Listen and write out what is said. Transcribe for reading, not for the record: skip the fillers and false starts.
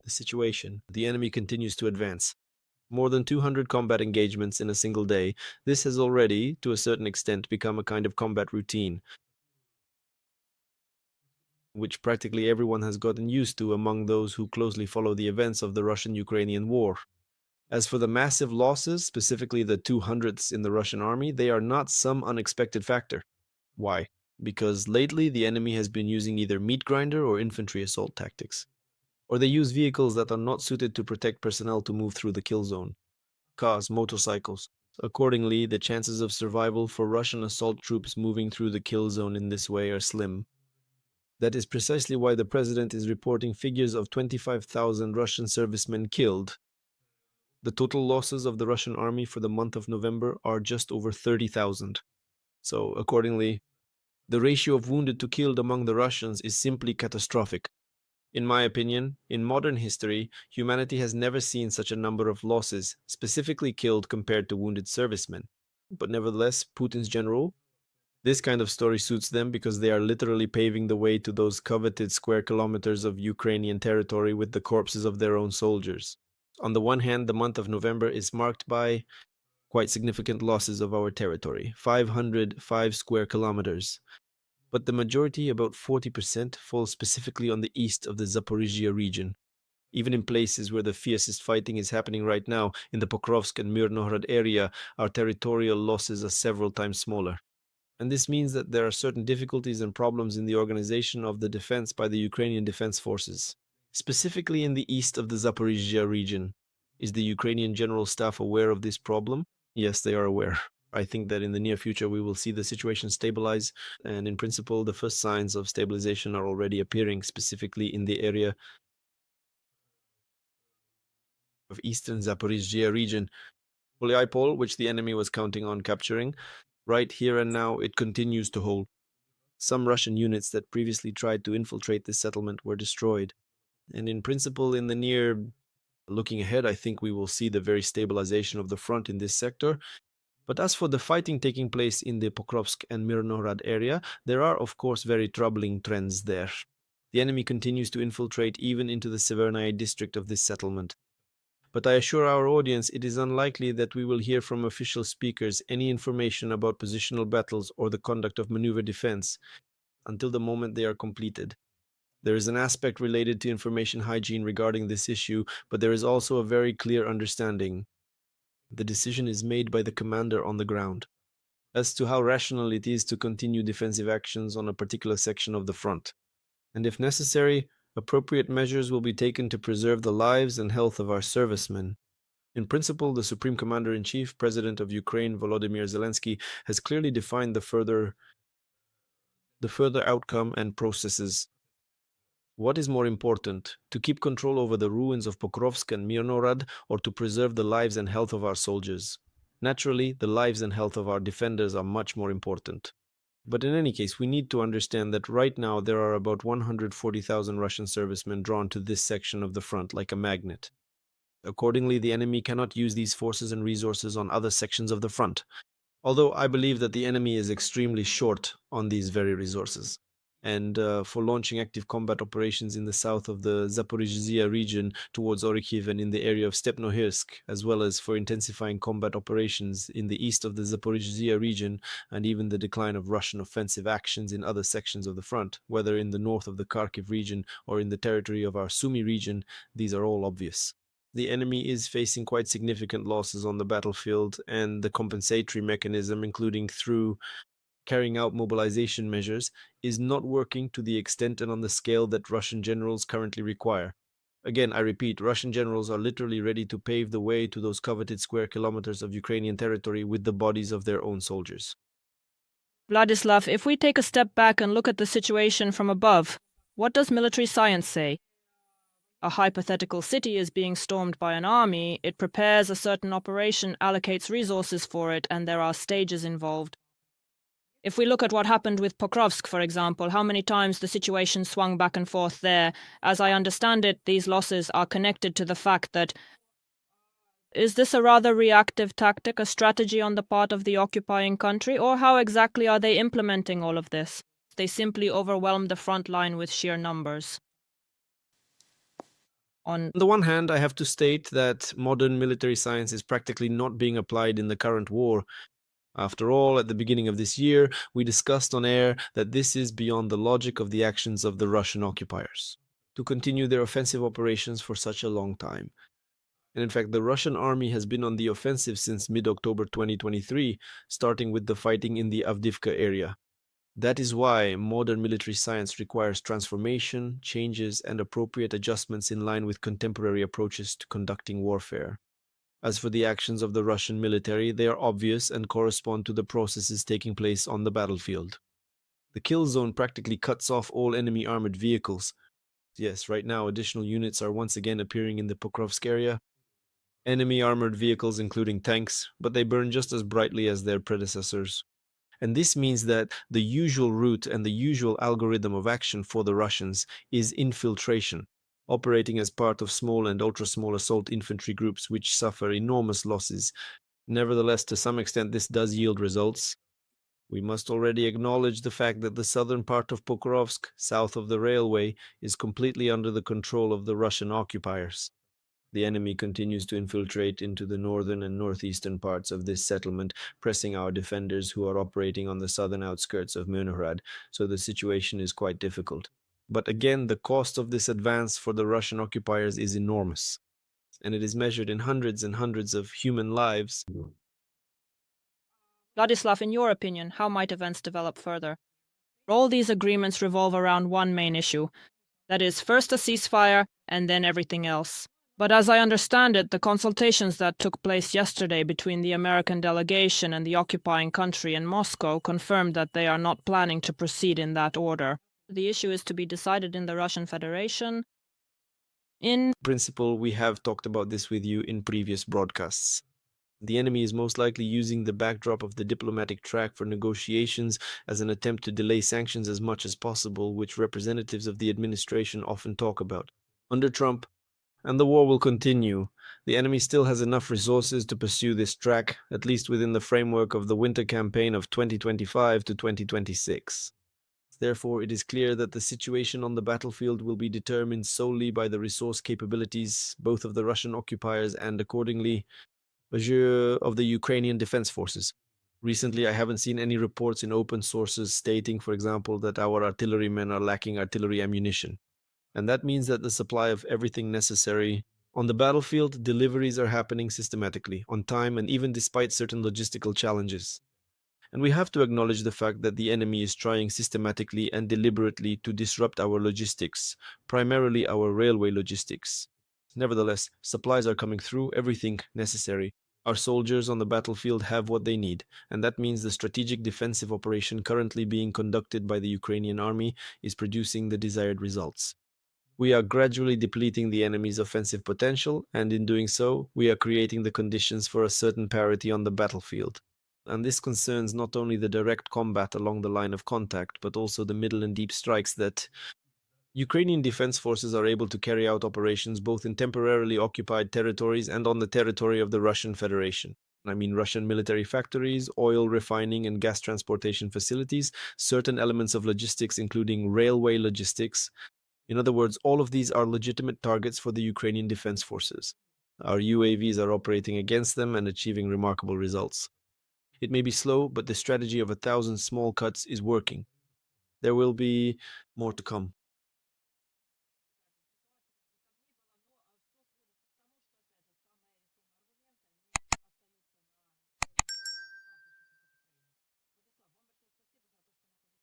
the situation. The enemy continues to advance. More than 200 combat engagements in a single day. This has already, to a certain extent, become a kind of combat routine, which practically everyone has gotten used to among those who closely follow the events of the Russian-Ukrainian war. As for the massive losses, specifically the 200ths in the Russian army, they are not some unexpected factor. Why? Because lately the enemy has been using either meat grinder or infantry assault tactics. Or they use vehicles that are not suited to protect personnel to move through the kill zone. Cars, motorcycles. Accordingly, the chances of survival for Russian assault troops moving through the kill zone in this way are slim. That is precisely why the president is reporting figures of 25,000 Russian servicemen killed. The total losses of the Russian army for the month of November are just over 30,000. So, accordingly, the ratio of wounded to killed among the Russians is simply catastrophic. In my opinion, in modern history, humanity has never seen such a number of losses, specifically killed compared to wounded servicemen. But nevertheless, Putin's general, this kind of story suits them because they are literally paving the way to those coveted square kilometers of Ukrainian territory with the corpses of their own soldiers. On the one hand, the month of November is marked by quite significant losses of our territory, 505 square kilometers. But the majority, about 40%, falls specifically on the east of the Zaporizhia region. Even in places where the fiercest fighting is happening right now, in the Pokrovsk and Mirnohrad area, our territorial losses are several times smaller. And this means that there are certain difficulties and problems in the organization of the defense by the Ukrainian defense forces, specifically in the east of the Zaporizhia region. Is the Ukrainian General Staff aware of this problem? Yes, they are aware. I think that in the near future we will see the situation stabilize, and in principle the first signs of stabilization are already appearing, specifically in the area of eastern Zaporizhia region. Polyipol, which the enemy was counting on capturing, right here and now it continues to hold. Some Russian units that previously tried to infiltrate this settlement were destroyed, and in principle in the near looking ahead, I think we will see the very stabilization of the front in this sector. But as for the fighting taking place in the Pokrovsk and Mirnohrad area, there are of course very troubling trends there. The enemy continues to infiltrate even into the Severnaya district of this settlement. But I assure our audience it is unlikely that we will hear from official speakers any information about positional battles or the conduct of maneuver defense until the moment they are completed. There is an aspect related to information hygiene regarding this issue, but there is also a very clear understanding. The decision is made by the commander on the ground as to how rational it is to continue defensive actions on a particular section of the front. And if necessary, appropriate measures will be taken to preserve the lives and health of our servicemen. In principle, the Supreme Commander-in-Chief, President of Ukraine, Volodymyr Zelensky, has clearly defined the further outcome and processes. What is more important, to keep control over the ruins of Pokrovsk and Mirnohrad, or to preserve the lives and health of our soldiers? Naturally, the lives and health of our defenders are much more important. But in any case, we need to understand that right now there are about 140,000 Russian servicemen drawn to this section of the front like a magnet. Accordingly, the enemy cannot use these forces and resources on other sections of the front, although I believe that the enemy is extremely short on these very resources. And for launching active combat operations in the south of the Zaporizhzhia region towards Orikhiv and in the area of Stepnohirsk, as well as for intensifying combat operations in the east of the Zaporizhzhia region, and even the decline of Russian offensive actions in other sections of the front, whether in the north of the Kharkiv region or in the territory of our Sumy region, these are all obvious. The enemy is facing quite significant losses on the battlefield, and the compensatory mechanism, including through carrying out mobilization measures, is not working to the extent and on the scale that Russian generals currently require. Again, I repeat, Russian generals are literally ready to pave the way to those coveted square kilometers of Ukrainian territory with the bodies of their own soldiers. Vladislav, if we take a step back and look at the situation from above, what does military science say? A hypothetical city is being stormed by an army, it prepares a certain operation, allocates resources for it, and there are stages involved. If we look at what happened with Pokrovsk, for example, how many times the situation swung back and forth there, as I understand it, these losses are connected to the fact that is this a rather reactive tactic, a strategy on the part of the occupying country, or how exactly are they implementing all of this? They simply overwhelm the front line with sheer numbers. On On the one hand, I have to state that modern military science is practically not being applied in the current war. After all, at the beginning of this year, we discussed on air that this is beyond the logic of the actions of the Russian occupiers to continue their offensive operations for such a long time. And in fact, the Russian army has been on the offensive since mid October 2023, starting with the fighting in the Avdiivka area. That is why modern military science requires transformation, changes, and appropriate adjustments in line with contemporary approaches to conducting warfare. As for the actions of the Russian military, they are obvious and correspond to the processes taking place on the battlefield. The kill zone practically cuts off all enemy armored vehicles. Yes, right now additional units are once again appearing in the Pokrovsk area. Enemy armored vehicles including tanks, but they burn just as brightly as their predecessors. And this means that the usual route and the usual algorithm of action for the Russians is infiltration, operating as part of small and ultra-small assault infantry groups which suffer enormous losses. Nevertheless, to some extent this does yield results. We must already acknowledge the fact that the southern part of Pokrovsk, south of the railway, is completely under the control of the Russian occupiers. The enemy continues to infiltrate into the northern and northeastern parts of this settlement, pressing our defenders who are operating on the southern outskirts of Myrnograd, so the situation is quite difficult. But again, the cost of this advance for the Russian occupiers is enormous, and it is measured in hundreds and hundreds of human lives. Vladislav, in your opinion, how might events develop further? All these agreements revolve around one main issue. That is, first a ceasefire, and then everything else. But as I understand it, the consultations that took place yesterday between the American delegation and the occupying country in Moscow confirmed that they are not planning to proceed in that order. The issue is to be decided in the Russian Federation. In principle, we have talked about this with you in previous broadcasts. The enemy is most likely using the backdrop of the diplomatic track for negotiations as an attempt to delay sanctions as much as possible, which representatives of the administration often talk about. Under Trump, and the war will continue, the enemy still has enough resources to pursue this track, at least within the framework of the winter campaign of 2025 to 2026. Therefore, it is clear that the situation on the battlefield will be determined solely by the resource capabilities both of the Russian occupiers and, accordingly, of the Ukrainian Defense Forces. Recently, I haven't seen any reports in open sources stating, for example, that our artillerymen are lacking artillery ammunition. And that means that the supply of everything necessary on the battlefield, deliveries are happening systematically, on time, and even despite certain logistical challenges. And we have to acknowledge the fact that the enemy is trying systematically and deliberately to disrupt our logistics, primarily our railway logistics. Nevertheless, supplies are coming through, everything necessary. Our soldiers on the battlefield have what they need, and that means the strategic defensive operation currently being conducted by the Ukrainian army is producing the desired results. We are gradually depleting the enemy's offensive potential, and in doing so, we are creating the conditions for a certain parity on the battlefield. And this concerns not only the direct combat along the line of contact, but also the middle and deep strikes that Ukrainian defense forces are able to carry out operations both in temporarily occupied territories and on the territory of the Russian Federation. I mean Russian military factories, oil refining and gas transportation facilities, certain elements of logistics including railway logistics. In other words, all of these are legitimate targets for the Ukrainian defense forces. Our UAVs are operating against them and achieving remarkable results. It may be slow, but the strategy of 1,000 small cuts is working. There will be more to come.